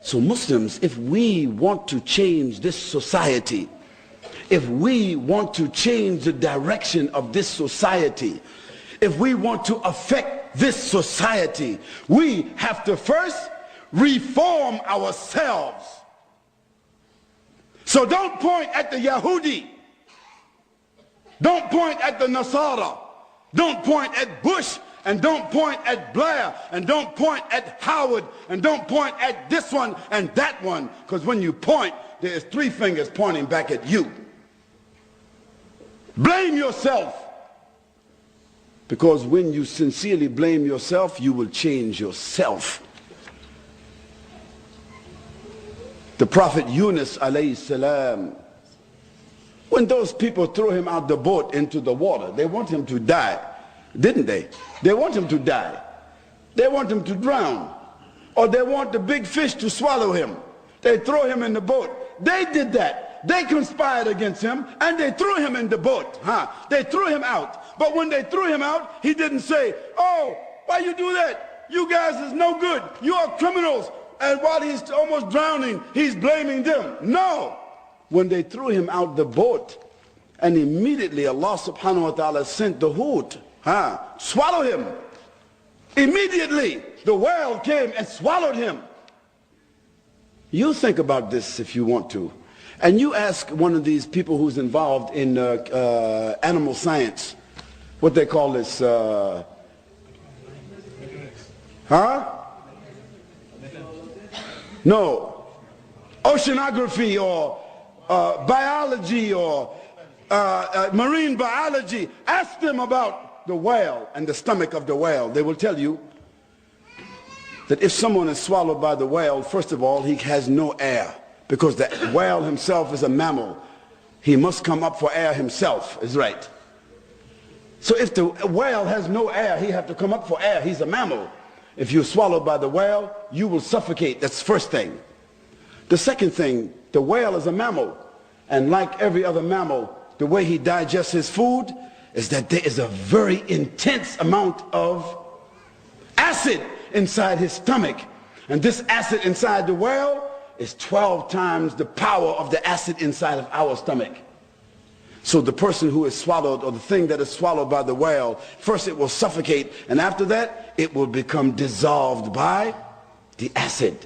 So Muslims, if we want to change this society, if we want to change the direction of this society, if we want to affect this society, we have to first reform ourselves. So don't point at the Yahudi, don't point at the Nasara, don't point at Bush, and don't point at Blair, and don't point at Howard, and don't point at this one and that one, because when you point, there's three fingers pointing back at you. Blame yourself, because when you sincerely blame yourself, you will change yourself. The Prophet Yunus alayhi salam, when those people threw him out the boat into the water, they want him to die, didn't they? They want him to die. They want him to drown. Or they want the big fish to swallow him. They throw him in the boat. They did that. They conspired against him and they threw him in the boat. They threw him out. But when they threw him out, he didn't say, "Oh, why you do that? You guys is no good. You are criminals." And while he's almost drowning, he's blaming them. No. When they threw him out the boat, and immediately Allah subhanahu wa ta'ala sent the hoot, swallow him. Immediately the whale came and swallowed him. You think about this if you want to, and you ask one of these people who's involved in animal science, what they call this, no, oceanography or biology or marine biology. Ask them about the whale and the stomach of the whale. They will tell you that if someone is swallowed by the whale, first of all, he has no air, because the whale himself is a mammal. He must come up for air himself, is right. So if the whale has no air, he have to come up for air. He's a mammal. If you're swallowed by the whale, you will suffocate. That's the first thing. The second thing, the whale is a mammal, and like every other mammal, the way he digests his food is that there is a very intense amount of acid inside his stomach, and this acid inside the whale is 12 times the power of the acid inside of our stomach. So the person who is swallowed, or the thing that is swallowed by the whale, first it will suffocate, and after that it will become dissolved by the acid.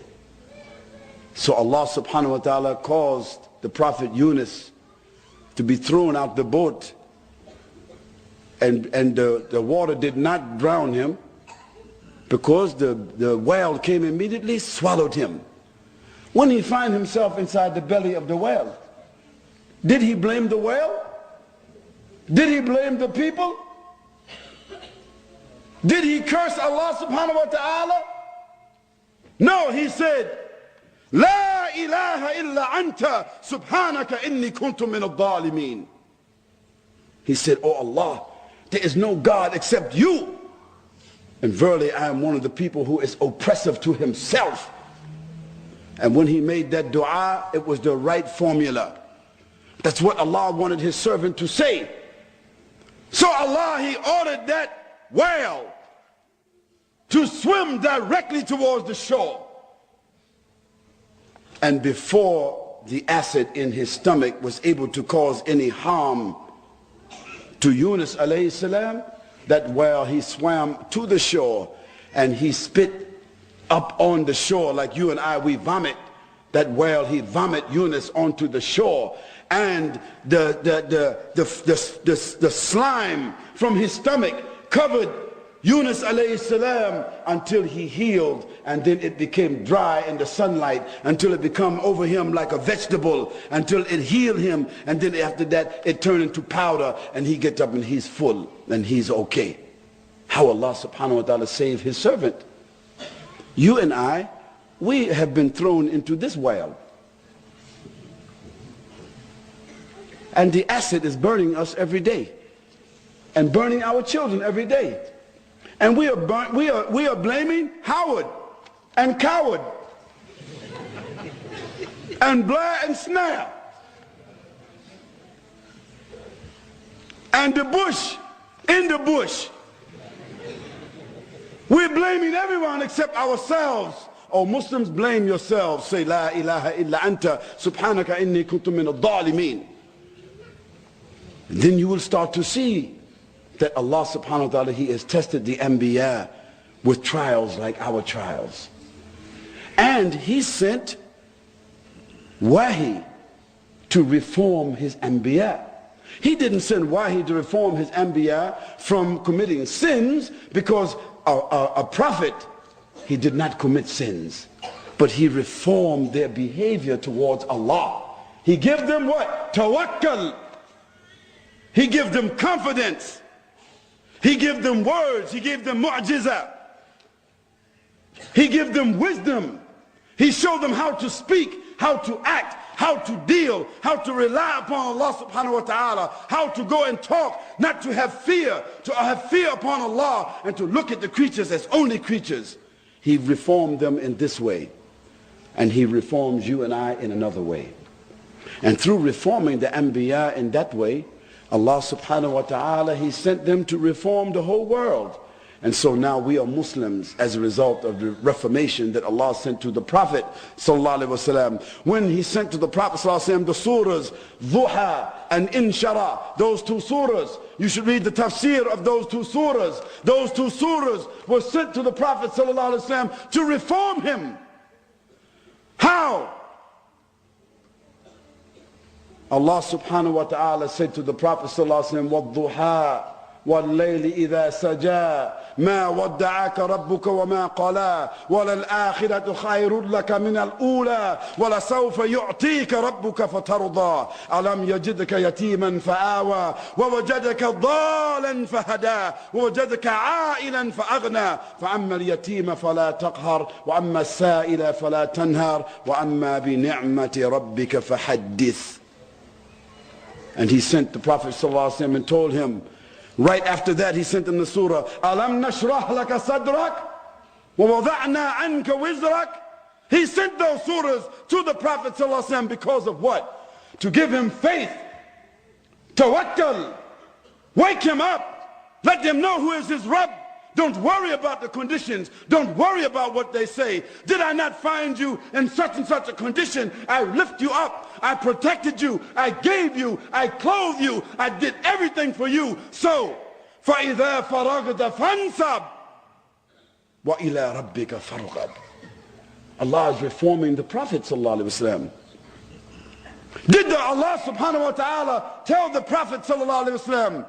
So Allah subhanahu wa ta'ala caused the Prophet Yunus to be thrown out the boat, and the water did not drown him, because the whale came immediately, swallowed him. When he found himself inside the belly of the whale, did he blame the whale? Did he blame the people? Did he curse Allah subhanahu wa ta'ala? No, he said, "La ilaha illa anta subhanaka inni kuntu min al-dhalimin." He said, "Oh Allah, there is no God except you, and verily I am one of the people who is oppressive to himself." And when he made that dua, it was the right formula. That's what Allah wanted his servant to say. So Allah, he ordered that whale to swim directly towards the shore. And before the acid in his stomach was able to cause any harm to Yunus alayhi salam, that whale, he swam to the shore and he spit up on the shore like you and I, we vomit. That whale, he vomit Yunus onto the shore, and the slime from his stomach covered Yunus alayhi salam until he healed, and then it became dry in the sunlight until it became over him like a vegetable, until it healed him, and then after that it turned into powder, and he gets up and he's full and he's okay. How Allah subhanahu wa ta'ala saved his servant. You and I, we have been thrown into this whale, and the acid is burning us every day and burning our children every day. And we are blaming Howard and Coward and Blair and Snare and the bush in the bush. We're blaming everyone except ourselves Oh Muslims, blame yourselves. Say, La ilaha illa anta, subhanaka inni kuntu min ad-dhalimin. Then you will start to see that Allah subhanahu wa ta'ala, He has tested the Anbiya with trials like our trials. And He sent Wahi to reform His Anbiya. He didn't send Wahi to reform His Anbiya from committing sins, because a prophet, he did not commit sins, but he reformed their behavior towards Allah. He gave them what? Tawakkul. He gave them confidence. He gave them words. He gave them mu'jiza. He gave them wisdom. He showed them how to speak, how to act, how to deal, how to rely upon Allah subhanahu wa ta'ala, how to go and talk, not to have fear upon Allah, and to look at the creatures as only creatures. He reformed them in this way, and He reforms you and I in another way. And through reforming the Anbiya in that way, Allah subhanahu wa ta'ala, He sent them to reform the whole world. And so now we are Muslims as a result of the reformation that Allah sent to the Prophet sallallahu alaihi wasallam. When He sent to the Prophet sallallahu alaihi wasallam the surahs Duha and Inshara, those two surahs, you should read the tafsir of those two surahs. Those two surahs were sent to the Prophet sallallahu alaihi wasallam to reform him. How? Allah subhanahu wa ta'ala said to the Prophet sallallahu alaihi wasallam, وَالضُّحَى وَاللَّيْلِ إِذَا سَجَى مَا وَدَّعَكَ رَبُّكَ وَمَا قَلَى وَلَلْآخِرَةُ خَيْرٌ لَكَ مِنَ الْأُولَى وَلَسَوْفَ يُعْطِيكَ رَبُّكَ فَتَرْضَى أَلَمْ يَجِدْكَ يَتِيمًا فَآوَى وَوَجَدَكَ ضَالًا فَهَدَى وَوَجَدَكَ عَائِلًا فَأَغْنَى فَأَمَّا الْيَتِيمَ فَلَا تَقْهَرْ وَأَمَّا السَّائِلَ فَلَا تَنْهَرْ وَأَمَّا بِنِعْمَةِ رَبِّكَ فَحَدِّثْ. And He sent the Prophet ﷺ and told him, right after that He sent him the surah, Alam nashrah laka sadrak wa wada'na anka wizrak. He sent those surahs to the Prophet ﷺ because of what? To give him faith, tawakkul, wake him up, let him know who is his Rabb. Don't worry about the conditions. Don't worry about what they say. Did I not find you in such and such a condition? I lift you up. I protected you. I gave you. I clothed you. I did everything for you. So, فَإِذَا فَرَغْتَ فَانْصَبْ وَإِلَىٰ رَبِّكَ فَارْغَب. Allah is reforming the Prophet sallallahu alaihi wasallam. Did Allah subhanahu wa ta'ala tell the Prophet sallallahu alaihi wasallam,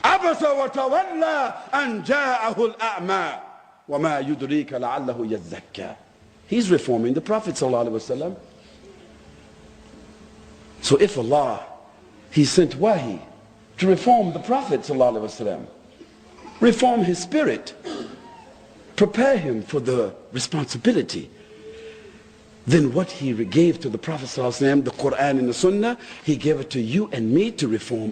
عَبَسَ وَتَوَلَّى أَنْ جَاءَهُ الْأَعْمَى وَمَا يُدْرِيكَ لَعَلَّهُ يَزَّكَّى. He's reforming the Prophet sallallahu alaihi wasallam. So if Allah, He sent Wahi to reform the Prophet sallallahu alaihi wasallam, reform his spirit, prepare him for the responsibility, then what He gave to the Prophet sallallahu alaihi wasallam, the Quran and the Sunnah, He gave it to you and me to reform